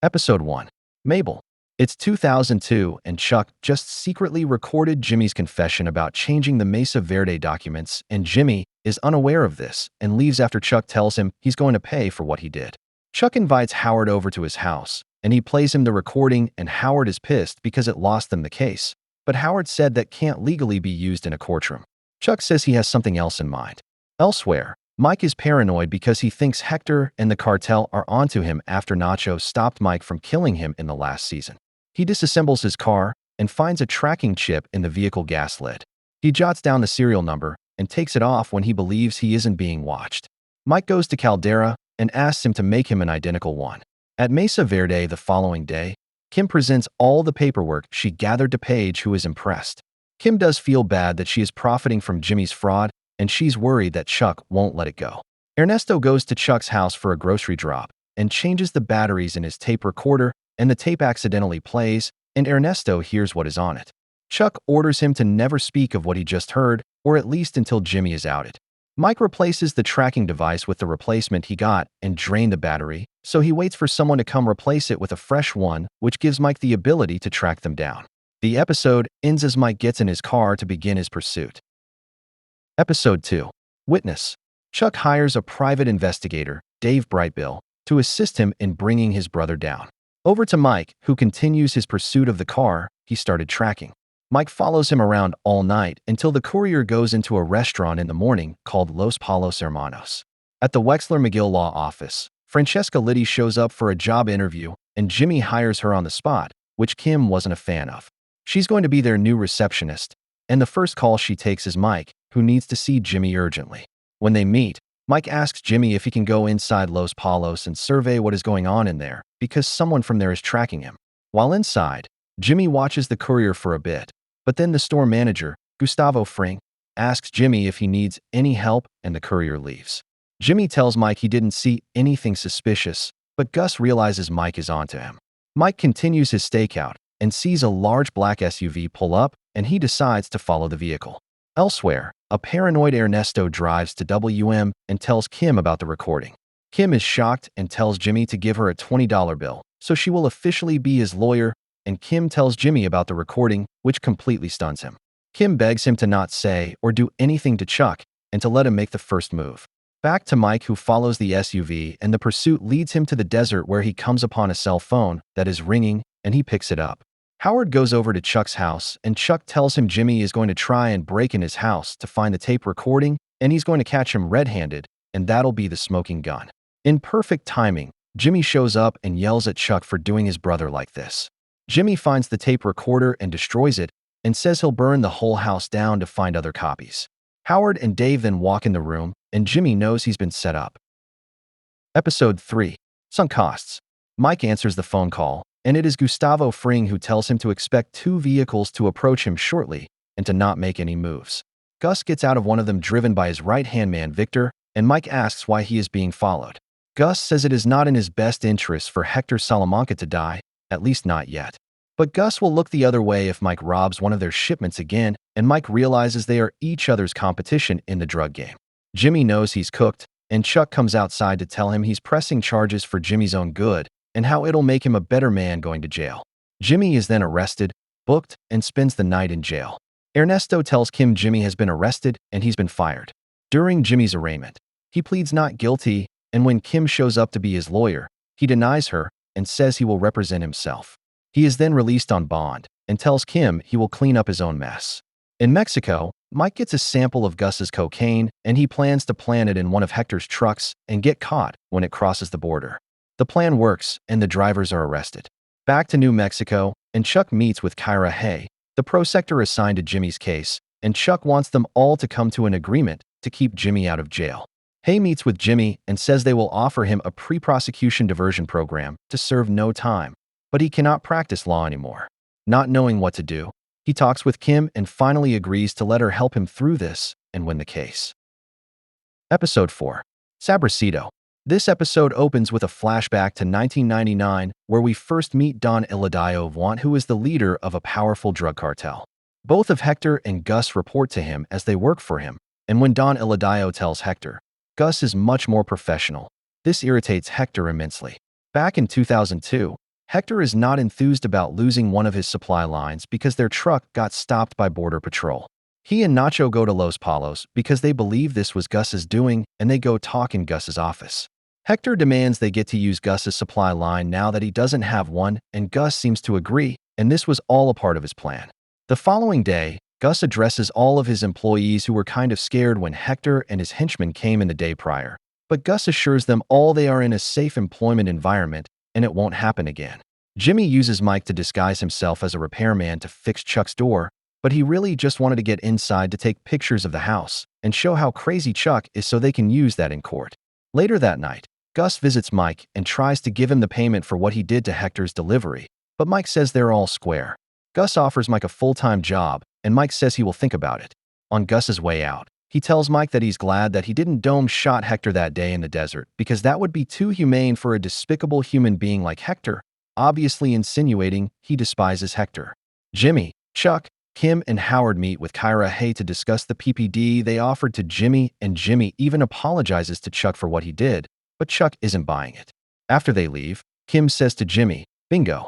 Episode 1. Mabel. It's 2002, and Chuck just secretly recorded Jimmy's confession about changing the Mesa Verde documents, and Jimmy is unaware of this and leaves after Chuck tells him he's going to pay for what he did. Chuck invites Howard over to his house, and he plays him the recording, and Howard is pissed because it lost them the case. But Howard said that can't legally be used in a courtroom. Chuck says he has something else in mind. Elsewhere, Mike is paranoid because he thinks Hector and the cartel are onto him after Nacho stopped Mike from killing him in the last season. He disassembles his car and finds a tracking chip in the vehicle gas lid. He jots down the serial number and takes it off when he believes he isn't being watched. Mike goes to Caldera and asks him to make him an identical one. At Mesa Verde the following day, Kim presents all the paperwork she gathered to Paige, who is impressed. Kim does feel bad that she is profiting from Jimmy's fraud, and she's worried that Chuck won't let it go. Ernesto goes to Chuck's house for a grocery drop and changes the batteries in his tape recorder, and the tape accidentally plays, and Ernesto hears what is on it. Chuck orders him to never speak of what he just heard, or at least until Jimmy is outed. Mike replaces the tracking device with the replacement he got and drained the battery, so he waits for someone to come replace it with a fresh one, which gives Mike the ability to track them down. The episode ends as Mike gets in his car to begin his pursuit. Episode 2. Witness. Chuck hires a private investigator, Dave Brightbill, to assist him in bringing his brother down. Over to Mike, who continues his pursuit of the car he started tracking. Mike follows him around all night until the courier goes into a restaurant in the morning called Los Palos Hermanos. At the Wexler McGill law office, Francesca Liddy shows up for a job interview, and Jimmy hires her on the spot, which Kim wasn't a fan of. She's going to be their new receptionist, and the first call she takes is Mike, who needs to see Jimmy urgently. When they meet, Mike asks Jimmy if he can go inside Los Palos and survey what is going on in there, because someone from there is tracking him. While inside, Jimmy watches the courier for a bit, but then the store manager, Gustavo Fring, asks Jimmy if he needs any help, and the courier leaves. Jimmy tells Mike he didn't see anything suspicious, but Gus realizes Mike is onto him. Mike continues his stakeout and sees a large black SUV pull up, and he decides to follow the vehicle. Elsewhere, a paranoid Ernesto drives to WM and tells Kim about the recording. Kim is shocked and tells Jimmy to give her a $20 bill, so she will officially be his lawyer, and Kim tells Jimmy about the recording, which completely stuns him. Kim begs him to not say or do anything to Chuck and to let him make the first move. Back to Mike, who follows the SUV, and the pursuit leads him to the desert where he comes upon a cell phone that is ringing, and he picks it up. Howard goes over to Chuck's house, and Chuck tells him Jimmy is going to try and break in his house to find the tape recording, and he's going to catch him red-handed, and that'll be the smoking gun. In perfect timing, Jimmy shows up and yells at Chuck for doing his brother like this. Jimmy finds the tape recorder and destroys it, and says he'll burn the whole house down to find other copies. Howard and Dave then walk in the room, and Jimmy knows he's been set up. Episode 3. Sunk costs. Mike answers the phone call, and it is Gustavo Fring who tells him to expect 2 vehicles to approach him shortly and to not make any moves. Gus gets out of one of them driven by his right-hand man Victor, and Mike asks why he is being followed. Gus says it is not in his best interest for Hector Salamanca to die, at least not yet. But Gus will look the other way if Mike robs one of their shipments again, and Mike realizes they are each other's competition in the drug game. Jimmy knows he's cooked, and Chuck comes outside to tell him he's pressing charges for Jimmy's own good, and how it'll make him a better man going to jail. Jimmy is then arrested, booked, and spends the night in jail. Ernesto tells Kim Jimmy has been arrested and he's been fired. During Jimmy's arraignment, he pleads not guilty, and when Kim shows up to be his lawyer, he denies her and says he will represent himself. He is then released on bond and tells Kim he will clean up his own mess. In Mexico, Mike gets a sample of Gus's cocaine, and he plans to plant it in one of Hector's trucks and get caught when it crosses the border. The plan works, and the drivers are arrested. Back to New Mexico, and Chuck meets with Kyra Hay, the prosector assigned to Jimmy's case, and Chuck wants them all to come to an agreement to keep Jimmy out of jail. Hay meets with Jimmy and says they will offer him a pre-prosecution diversion program to serve no time, but he cannot practice law anymore. Not knowing what to do, he talks with Kim and finally agrees to let her help him through this and win the case. Episode 4. Sabrosito. This episode opens with a flashback to 1999, where we first meet Don Iladio Vaughn, who is the leader of a powerful drug cartel. Both of Hector and Gus report to him as they work for him, and when Don Iladio tells Hector, Gus is much more professional. This irritates Hector immensely. Back in 2002, Hector is not enthused about losing one of his supply lines because their truck got stopped by Border Patrol. He and Nacho go to Los Palos because they believe this was Gus's doing, and they go talk in Gus's office. Hector demands they get to use Gus's supply line now that he doesn't have one, and Gus seems to agree, and this was all a part of his plan. The following day, Gus addresses all of his employees who were kind of scared when Hector and his henchmen came in the day prior. But Gus assures them all they are in a safe employment environment and it won't happen again. Jimmy uses Mike to disguise himself as a repairman to fix Chuck's door, but he really just wanted to get inside to take pictures of the house and show how crazy Chuck is so they can use that in court. Later that night, Gus visits Mike and tries to give him the payment for what he did to Hector's delivery, but Mike says they're all square. Gus offers Mike a full-time job, and Mike says he will think about it. On Gus's way out, he tells Mike that he's glad that he didn't dome-shot Hector that day in the desert because that would be too humane for a despicable human being like Hector, obviously insinuating he despises Hector. Jimmy, Chuck, Kim, and Howard meet with Kyra Hay to discuss the PPD they offered to Jimmy, and Jimmy even apologizes to Chuck for what he did, but Chuck isn't buying it. After they leave, Kim says to Jimmy, "Bingo."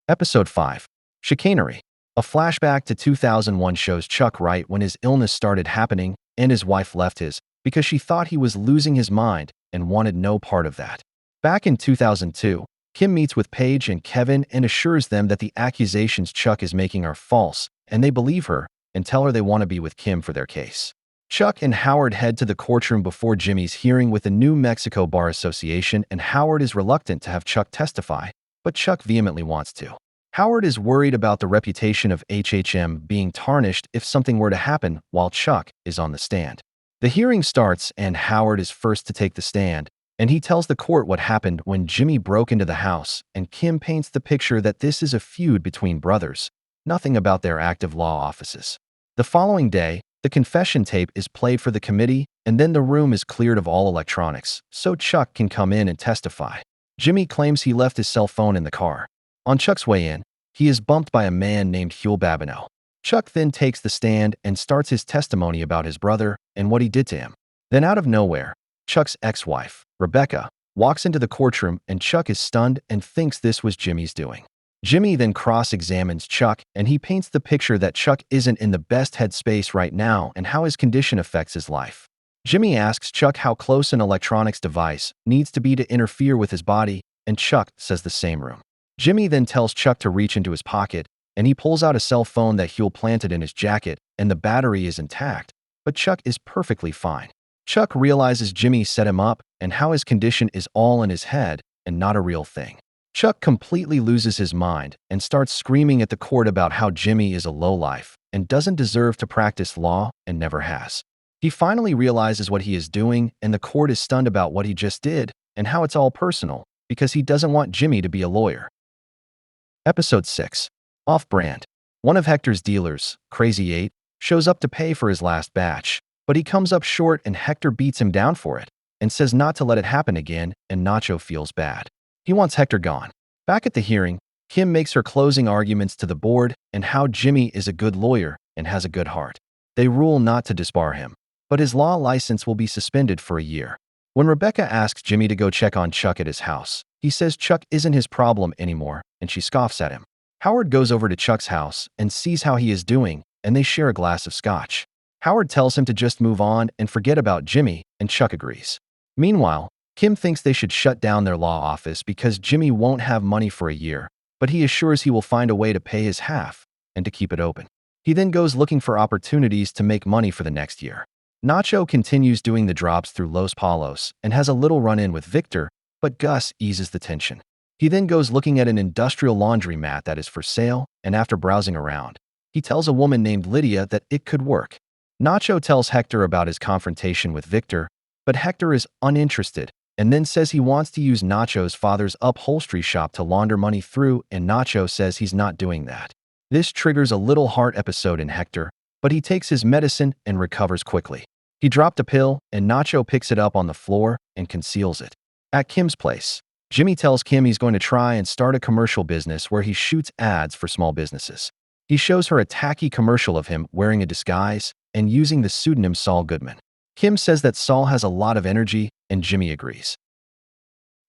Episode 5. Chicanery. A flashback to 2001 shows Chuck right when his illness started happening and his wife left his because she thought he was losing his mind and wanted no part of that. Back in 2002, Kim meets with Paige and Kevin and assures them that the accusations Chuck is making are false, and they believe her and tell her they want to be with Kim for their case. Chuck and Howard head to the courtroom before Jimmy's hearing with the New Mexico Bar Association, and Howard is reluctant to have Chuck testify, but Chuck vehemently wants to. Howard is worried about the reputation of HHM being tarnished if something were to happen while Chuck is on the stand. The hearing starts and Howard is first to take the stand, and he tells the court what happened when Jimmy broke into the house, and Kim paints the picture that this is a feud between brothers, nothing about their active law offices. The following day, the confession tape is played for the committee, and then the room is cleared of all electronics, so Chuck can come in and testify. Jimmy claims he left his cell phone in the car. On Chuck's way in, he is bumped by a man named Huel Babineau. Chuck then takes the stand and starts his testimony about his brother and what he did to him. Then out of nowhere, Chuck's ex-wife, Rebecca, walks into the courtroom and Chuck is stunned and thinks this was Jimmy's doing. Jimmy then cross-examines Chuck and he paints the picture that Chuck isn't in the best headspace right now and how his condition affects his life. Jimmy asks Chuck how close an electronics device needs to be to interfere with his body, and Chuck says the same room. Jimmy then tells Chuck to reach into his pocket, and he pulls out a cell phone that Huel planted in his jacket, and the battery is intact, but Chuck is perfectly fine. Chuck realizes Jimmy set him up and how his condition is all in his head and not a real thing. Chuck completely loses his mind and starts screaming at the court about how Jimmy is a lowlife and doesn't deserve to practice law and never has. He finally realizes what he is doing, and the court is stunned about what he just did and how it's all personal because he doesn't want Jimmy to be a lawyer. Episode 6. Off-brand. One of Hector's dealers, Crazy 8, shows up to pay for his last batch, but he comes up short and Hector beats him down for it and says not to let it happen again, and Nacho feels bad. He wants Hector gone. Back at the hearing, Kim makes her closing arguments to the board and how Jimmy is a good lawyer and has a good heart. They rule not to disbar him, but his law license will be suspended for a year. When Rebecca asks Jimmy to go check on Chuck at his house, he says Chuck isn't his problem anymore, and she scoffs at him. Howard goes over to Chuck's house and sees how he is doing, and they share a glass of scotch. Howard tells him to just move on and forget about Jimmy, and Chuck agrees. Meanwhile, Kim thinks they should shut down their law office because Jimmy won't have money for a year, but he assures he will find a way to pay his half and to keep it open. He then goes looking for opportunities to make money for the next year. Nacho continues doing the drops through Los Palos and has a little run-in with Victor, but Gus eases the tension. He then goes looking at an industrial laundromat that is for sale, and after browsing around, he tells a woman named Lydia that it could work. Nacho tells Hector about his confrontation with Victor, but Hector is uninterested and then says he wants to use Nacho's father's upholstery shop to launder money through, and Nacho says he's not doing that. This triggers a little heart episode in Hector, but he takes his medicine and recovers quickly. He dropped a pill, and Nacho picks it up on the floor and conceals it. At Kim's place, Jimmy tells Kim he's going to try and start a commercial business where he shoots ads for small businesses. He shows her a tacky commercial of him wearing a disguise and using the pseudonym Saul Goodman. Kim says that Saul has a lot of energy, and Jimmy agrees.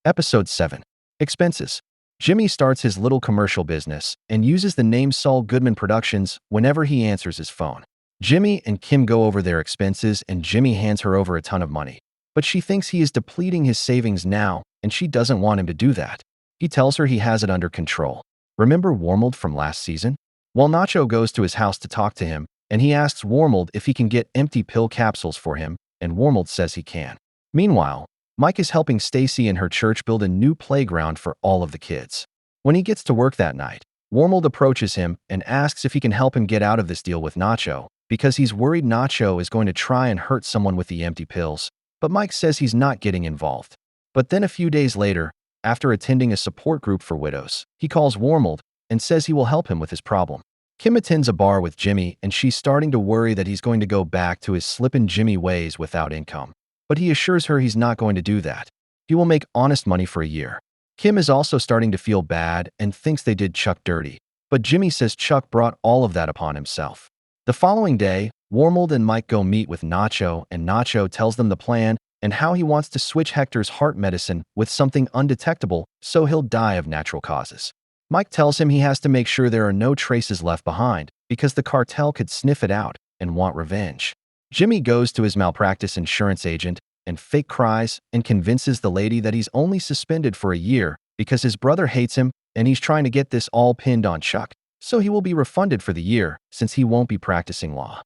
Episode 7. Expenses. Jimmy starts his little commercial business and uses the name Saul Goodman Productions whenever he answers his phone. Jimmy and Kim go over their expenses and Jimmy hands her over a ton of money. But she thinks he is depleting his savings now and she doesn't want him to do that. He tells her he has it under control. Remember Wormold from last season? Well, Nacho goes to his house to talk to him and he asks Wormold if he can get empty pill capsules for him, and Wormold says he can. Meanwhile, Mike is helping Stacy and her church build a new playground for all of the kids. When he gets to work that night, Wormold approaches him and asks if he can help him get out of this deal with Nacho because he's worried Nacho is going to try and hurt someone with the empty pills, but Mike says he's not getting involved. But then a few days later, after attending a support group for widows, he calls Wormold and says he will help him with his problem. Kim attends a bar with Jimmy and she's starting to worry that he's going to go back to his Slippin' Jimmy ways without income. But he assures her he's not going to do that. He will make honest money for a year. Kim is also starting to feel bad and thinks they did Chuck dirty, but Jimmy says Chuck brought all of that upon himself. The following day, Wormold and Mike go meet with Nacho and Nacho tells them the plan and how he wants to switch Hector's heart medicine with something undetectable so he'll die of natural causes. Mike tells him he has to make sure there are no traces left behind because the cartel could sniff it out and want revenge. Jimmy goes to his malpractice insurance agent and fake cries and convinces the lady that he's only suspended for a year because his brother hates him and he's trying to get this all pinned on Chuck, so he will be refunded for the year since he won't be practicing law.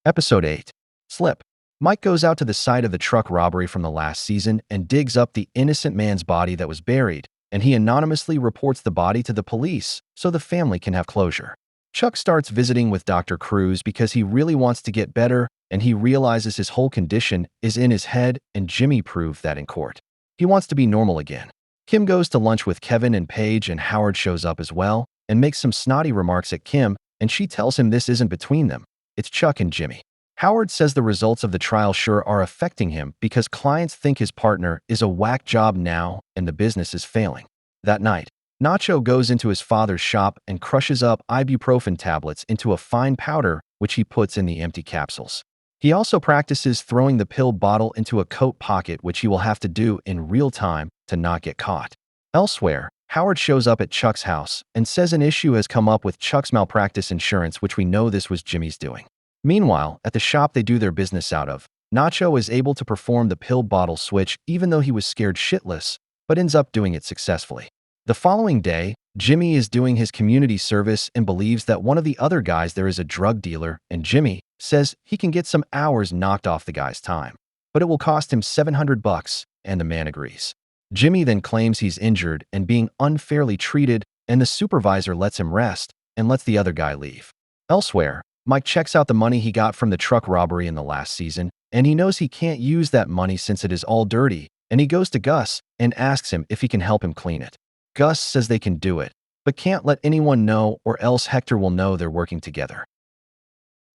Episode 8. Slip. Mike goes out to the site of the truck robbery from the last season and digs up the innocent man's body that was buried, and he anonymously reports the body to the police so the family can have closure. Chuck starts visiting with Dr. Cruz because he really wants to get better and he realizes his whole condition is in his head and Jimmy proved that in court. He wants to be normal again. Kim goes to lunch with Kevin and Paige and Howard shows up as well and makes some snotty remarks at Kim and she tells him this isn't between them, it's Chuck and Jimmy. Howard says the results of the trial sure are affecting him because clients think his partner is a whack job now and the business is failing. That night, Nacho goes into his father's shop and crushes up ibuprofen tablets into a fine powder which he puts in the empty capsules. He also practices throwing the pill bottle into a coat pocket which he will have to do in real time to not get caught. Elsewhere, Howard shows up at Chuck's house and says an issue has come up with Chuck's malpractice insurance which we know this was Jimmy's doing. Meanwhile, at the shop they do their business out of, Nacho is able to perform the pill bottle switch even though he was scared shitless, but ends up doing it successfully. The following day, Jimmy is doing his community service and believes that one of the other guys there is a drug dealer, and Jimmy says he can get some hours knocked off the guy's time, but it will cost him $700, and the man agrees. Jimmy then claims he's injured and being unfairly treated, and the supervisor lets him rest and lets the other guy leave. Elsewhere, Mike checks out the money he got from the truck robbery in the last season, and he knows he can't use that money since it is all dirty, and he goes to Gus and asks him if he can help him clean it. Gus says they can do it, but can't let anyone know or else Hector will know they're working together.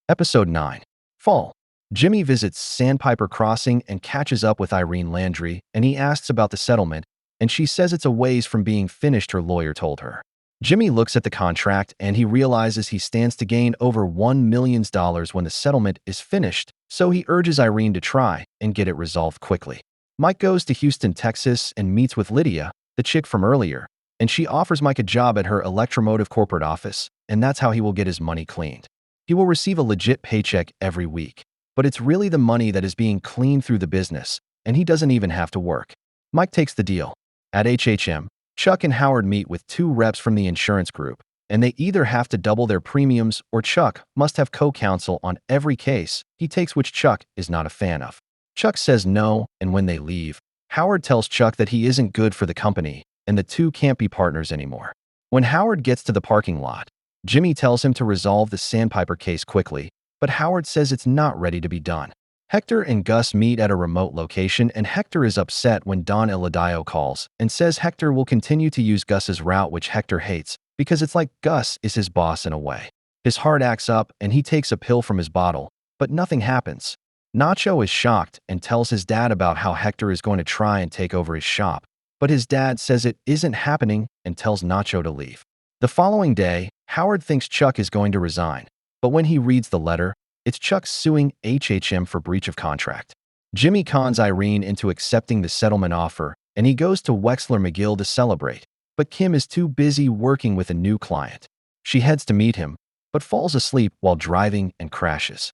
Episode 9. Fall. Jimmy visits Sandpiper Crossing and catches up with Irene Landry, and he asks about the settlement, and she says it's a ways from being finished, her lawyer told her. Jimmy looks at the contract and he realizes he stands to gain over $1 million when the settlement is finished, so he urges Irene to try and get it resolved quickly. Mike goes to Houston, Texas and meets with Lydia, the chick from earlier, and she offers Mike a job at her electromotive corporate office, and that's how he will get his money cleaned. He will receive a legit paycheck every week, but it's really the money that is being cleaned through the business, and he doesn't even have to work. Mike takes the deal. At HHM, Chuck and Howard meet with 2 reps from the insurance group, and they either have to double their premiums or Chuck must have co-counsel on every case he takes, which Chuck is not a fan of. Chuck says no, and when they leave, Howard tells Chuck that he isn't good for the company, and the two can't be partners anymore. When Howard gets to the parking lot, Jimmy tells him to resolve the Sandpiper case quickly, but Howard says it's not ready to be done. Hector and Gus meet at a remote location, and Hector is upset when Don Eladio calls and says Hector will continue to use Gus's route, which Hector hates because it's like Gus is his boss in a way. His heart acts up and he takes a pill from his bottle, but nothing happens. Nacho is shocked and tells his dad about how Hector is going to try and take over his shop, but his dad says it isn't happening and tells Nacho to leave. The following day, Howard thinks Chuck is going to resign, but when he reads the letter, it's Chuck suing HHM for breach of contract. Jimmy cons Irene into accepting the settlement offer, and he goes to Wexler McGill to celebrate. but Kim is too busy working with a new client. She heads to meet him, but falls asleep while driving and crashes.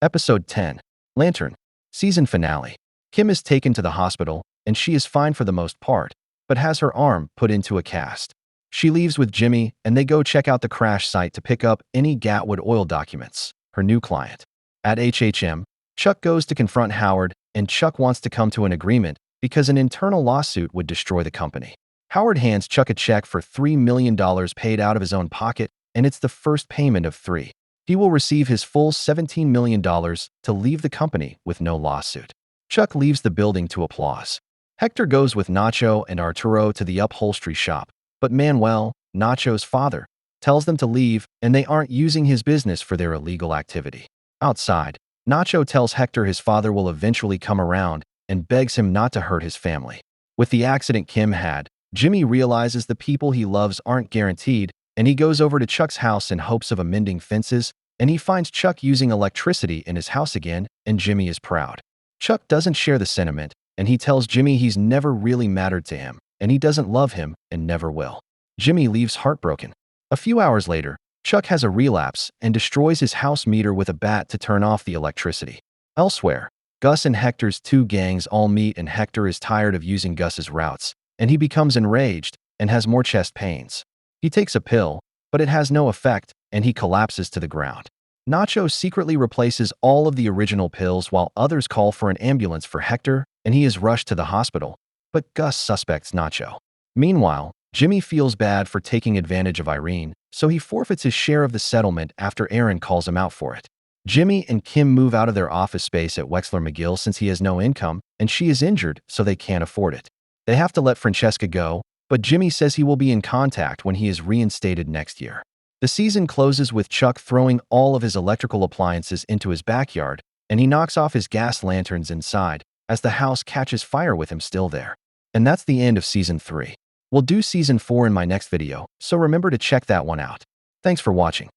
Episode 10. Lantern. Season finale. Kim is taken to the hospital, and she is fine for the most part, but has her arm put into a cast. She leaves with Jimmy, and they go check out the crash site to pick up any Gatwood oil documents, her new client. At HHM, Chuck goes to confront Howard, and Chuck wants to come to an agreement because an internal lawsuit would destroy the company. Howard hands Chuck a check for $3 million paid out of his own pocket, and it's the first payment of 3. He will receive his full $17 million to leave the company with no lawsuit. Chuck leaves the building to applause. Hector goes with Nacho and Arturo to the upholstery shop, but Manuel, Nacho's father, tells them to leave and they aren't using his business for their illegal activity. Outside, Nacho tells Hector his father will eventually come around and begs him not to hurt his family. With the accident Kim had, Jimmy realizes the people he loves aren't guaranteed, and he goes over to Chuck's house in hopes of amending fences, and he finds Chuck using electricity in his house again, and Jimmy is proud. Chuck doesn't share the sentiment, and he tells Jimmy he's never really mattered to him, and he doesn't love him and never will. Jimmy leaves heartbroken. A few hours later, Chuck has a relapse and destroys his house meter with a bat to turn off the electricity. Elsewhere, Gus and Hector's 2 gangs all meet, and Hector is tired of using Gus's routes, and he becomes enraged and has more chest pains. He takes a pill, but it has no effect, and he collapses to the ground. Nacho secretly replaces all of the original pills while others call for an ambulance for Hector, and he is rushed to the hospital, but Gus suspects Nacho. Meanwhile, Jimmy feels bad for taking advantage of Irene, so he forfeits his share of the settlement after Aaron calls him out for it. Jimmy and Kim move out of their office space at Wexler McGill since he has no income, and she is injured, so they can't afford it. They have to let Francesca go, but Jimmy says he will be in contact when he is reinstated next year. The season closes with Chuck throwing all of his electrical appliances into his backyard, and he knocks off his gas lanterns inside as the house catches fire with him still there. And that's the end of Season 3. We'll do Season 4 in my next video, so remember to check that one out. Thanks for watching.